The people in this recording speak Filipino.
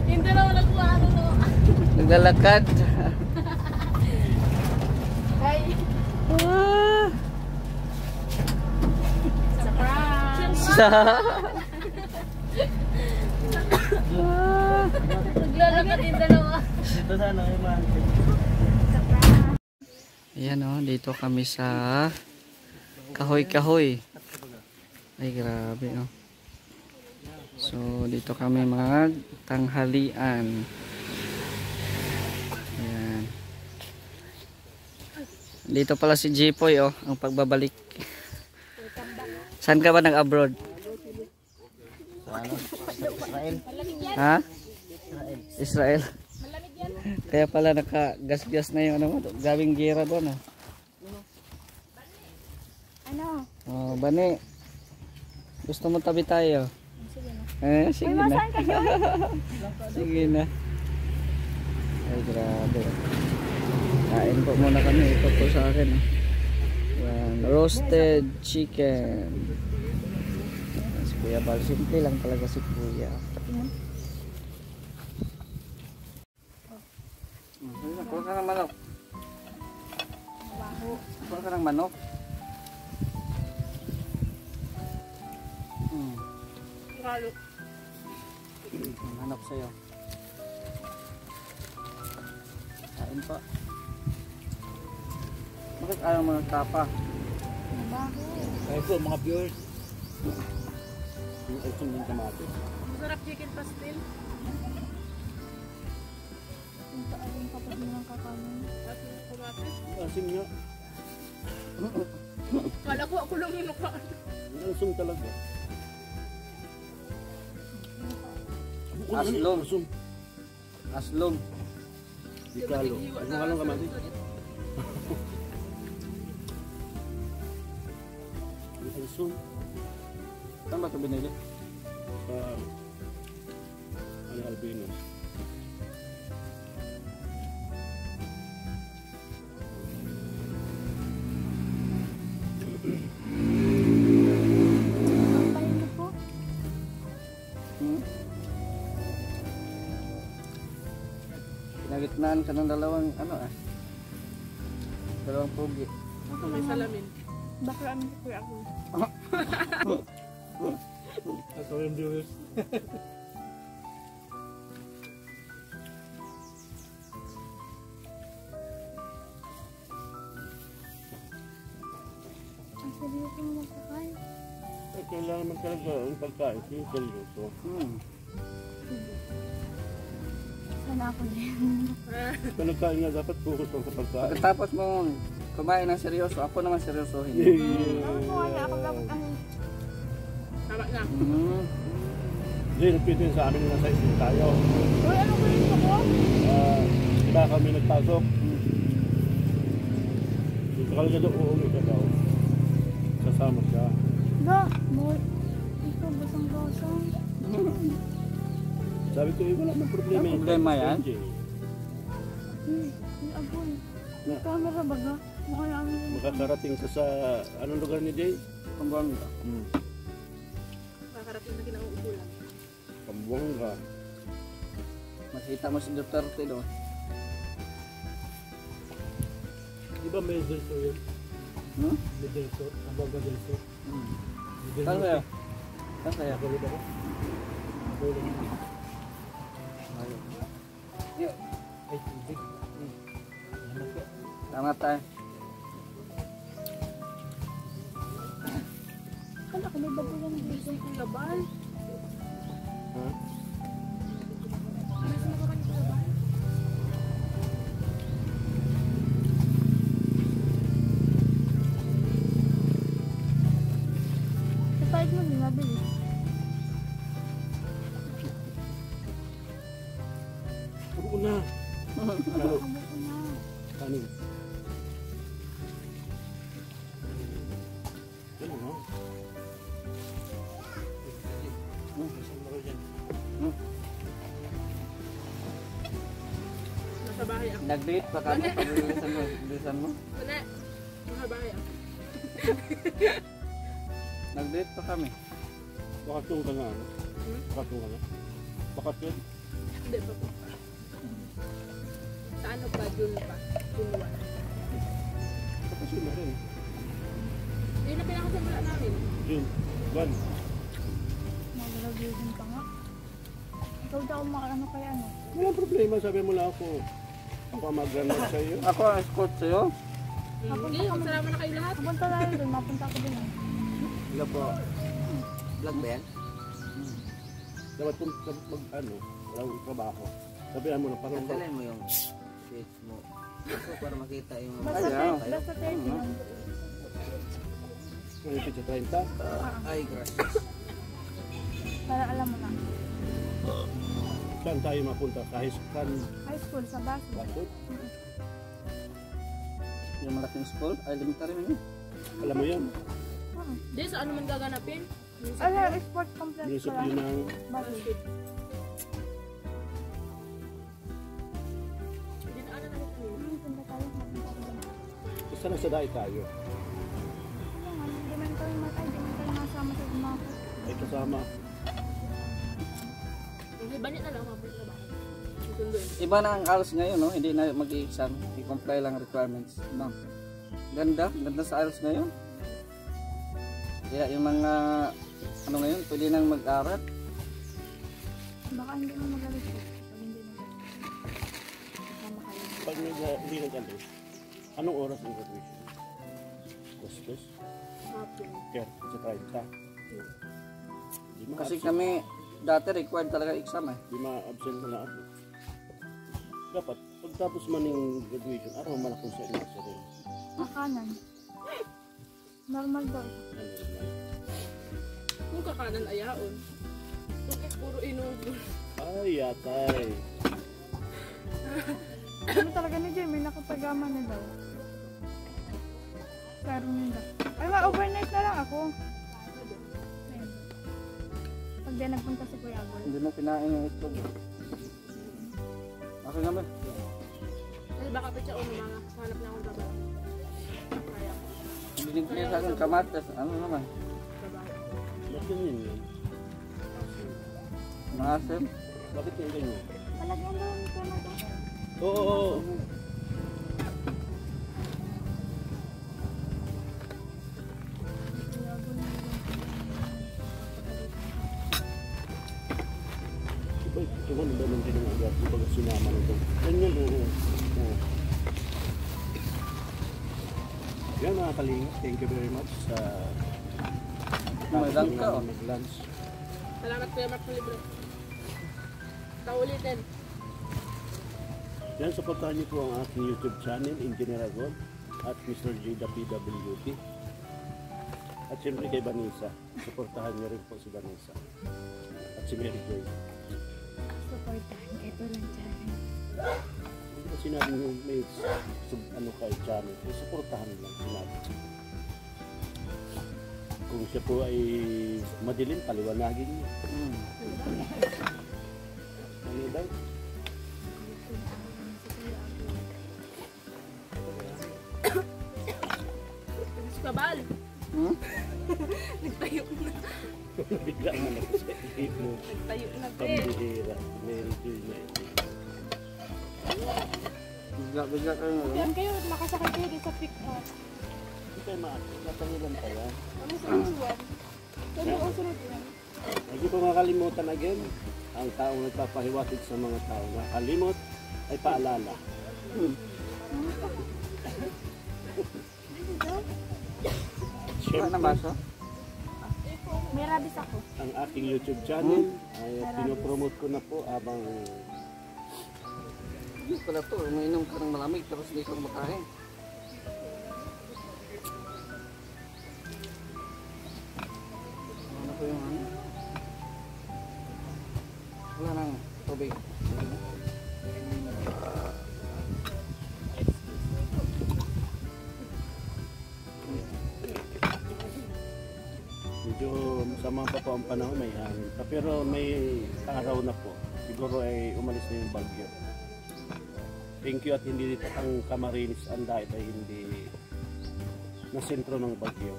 Hindi na wala ko ano no. Naglalakad. Ay. Naglalakad yung dalawa. Dito sana yung mga. Ayan o, dito kami sa Kahoy-Kahoy. Ay grabe o. So dito kami magtanghalian. Ayan. Dito pala si Jipoy o, ang pagbabalik. Saan ka ba nag-abroad? Sa ano? Israel. Ha? Israel. Kaya pala nakagasgas na yung ano, gawing gira doon ah. Ano? Oh, Bani. Gusto mo tabi tayo? Sige na. Saan ka doon? Sige na. Ay grabe. Kain po muna kami. Ito po sa akin. Yan, roasted chicken. Si Kuya Bal. Simple lang talaga si Kuya. Kuha ka ng manok. Kuha ka ng manok. Manok sa'yo. Kain pa. Bakit ayaw mo ng tapa? Kaya po mga viewers. Yung ulsong ng kamatis. Masarap chicken pastel. Ang taaling kapag ng kakanin. At yung kamatis. Asim nga. Kala ko ako lang yung nakaan. Yung ulsong talaga. Aslong. Aslong. Ikalo. Ano ka lang kamatis? Yung ulsong. Saan ba ito binili? Sa Albinos. Pinagitnaan ka ng dalawang dalawang pugi. Ako may salamin. Bakla namin si Kuya ako. Ito yung viewers. Ang seryoso mo magkakain. Kailangan man talaga ang pagkain. Yung seryoso. Sana ako din. Nagkain nga dapat focus lang sa pagkain. Pagkatapos mo kumain ng seryoso, ako naman seryosohin. Ano mo kaya ako dapat ano? Tama na. Hindi, nagpitin sa amin na sa isip tayo. Uy, ano ko rin ako? Iba kami nagpasok. Dito ka lang doon, uuwi ka daw. Sasama siya. Da, boy. Ito, basang-basang. Sabi ko, wala mang problema. Ang problema yan? May aboy. Na, Camera ba ga? Mukha namin rin. makakarating ka sa anong lugar ni Jay? Pampanga. Makakarating na kinauubulan. Pampanga. Makita mo si Duterte doon. Di ba may delso yun? May delso? Pampanga delso? Saan kaya? Saan kaya? Nakulit ako? Nakulit ako. Ay, tubig. Tama tayo. Kala ko may babulang dito yung labal. Ha? Ano sa mga kanito labal? Kapait mo din nabili. Ako na. Ano? Amo ko na. Kanin. Ano ha? Nasa bahay ako. Nag-date pa kami pag-bilisan mo. Wala. Nasa bahay ako. Nag-date pa kami. Baka tong ka nga. Bakat mo ka na? Bakat yun? Hindi pa po. Sa ano pa? June pa. June 1. Bakat yun na rin. Yun na pinakasimula namin. June 1. Mag-graduation pa nga. Ikaw daw ano kaya ano? Walang problema, sabi mo lang ako. Ako ang mag-granad sa iyo. Ako ang escort sa'yo. Hindi, kasama na kayo lahat. Mapunta tayo doon, mapunta ako din. Hello po. Vlog ba yan? Dapat kung ano, walang trabaho. Sabihan mo na parang Dalhin mo yung page mo. Ako para makita yung Basta Ayaw. 30 lang. Pwede sa 30. ay gracias. Para alam mo na. Saan tayo mapunta? Kahit kan High school, sa bus. bakit? Yung malaking school, elementary mo yun. Alam mo yan. Hindi, saan naman gaganapin? Ala, sport complex Munisip pa yun lang. ng Basket. Hindi na ano na ito. Punta tayo. isa na sa dahi tayo. Ano nga, hindi man tayo matay. Hindi man tayo masama sa mga. Ay kasama. Hindi, banit na lang. Mapunta ba? Susunduin. Iba na ang ALS ngayon, no? Hindi na mag-i-exam. I-comply lang requirements. No? Ganda. Ganda sa ALS ngayon. Kaya yung mga, ano ngayon, pwede nang mag-aral. Baka hindi mo magalit po. Pag hindi mo magalit. Kasama kayo. Pag hindi nag-alis, anong oras ang graduation? Kuskus? Hapon. Kaya sa 30. Di Kasi ma-absent. kami, dati required talaga exam eh. Di ma-absent mo na ako. Dapat, pagtapos man yung graduation, araw malakong sa inyo sa rin. Makanan. Normal daw. Ano rin lang. Kung kakanan ayaon. Kung puro inubo. Ay, yatay. Ano talaga ni Jay? May nakapagama na daw. Klaro nila. Ay, ma-overnight na lang ako. Ayun. Pag di nagpunta si Kuya Agol. Hindi mo kinain yung itlog. Okay naman. Kasi baka pa siya mga hanap na akong trabaho. Kaya ako. Hindi ko sa akin kamates. Ano naman? Trabaho. Bakit yun yun? Maasim. Bakit yung ganyan? Palagyan daw ko na daw. Oo. Kuya Agol na lang. Iba, ito nga naman din ang agad. Iba ka sinama na ito. Ganyan, oo. Oo. Yan mga kalingap. Thank you very much sa Mag-lunch ka, oh. mag-lunch. Salamat Kuya Mark Libre. Kaulitin. Yan, supportahan niyo po ang aking YouTube channel, Engineer Agol, at Mr. J. the PWP. At siyempre kay Vanessa. Supportahan niyo rin po si Vanessa. At si Mary Joy. Supportahan kayo ito lang dyan. Hindi ko sinabi yung may ano kay channel. Eh, supportahan lang sinabi. Kung siya po ay madilim, paliwanagin niyo. Ano daw? Kabal. Hmm? Nagtayo na. Bigla mo na sa isip mo. Nagtayo na. Pambihira. Mary Joy na ito. Bigla kayo. Yan kayo, makasakay kayo din sa pick-up. Hindi kayo maakit. Natangilan pa yan. Ano sa usuan? Ano ang sunod yan? Hindi ko makalimutan again ang taong nagpapahiwatig sa mga tao. Nakalimot ay paalala. Wala na Siyempre, baso? May rabis ako. ang aking YouTube channel ay pinopromote ko na po abang Hindi pala to. Umiinom ka ng malamig tapos hindi ka kumakain. Ano po yung ano? Wala nang tubig. medyo masama pa po ang panahon, may hangin pa. Pero may araw na po. Siguro ay umalis na yung bagyo. Thank you at hindi dito ang Camarines ang dahil ay hindi na sentro ng bagyo.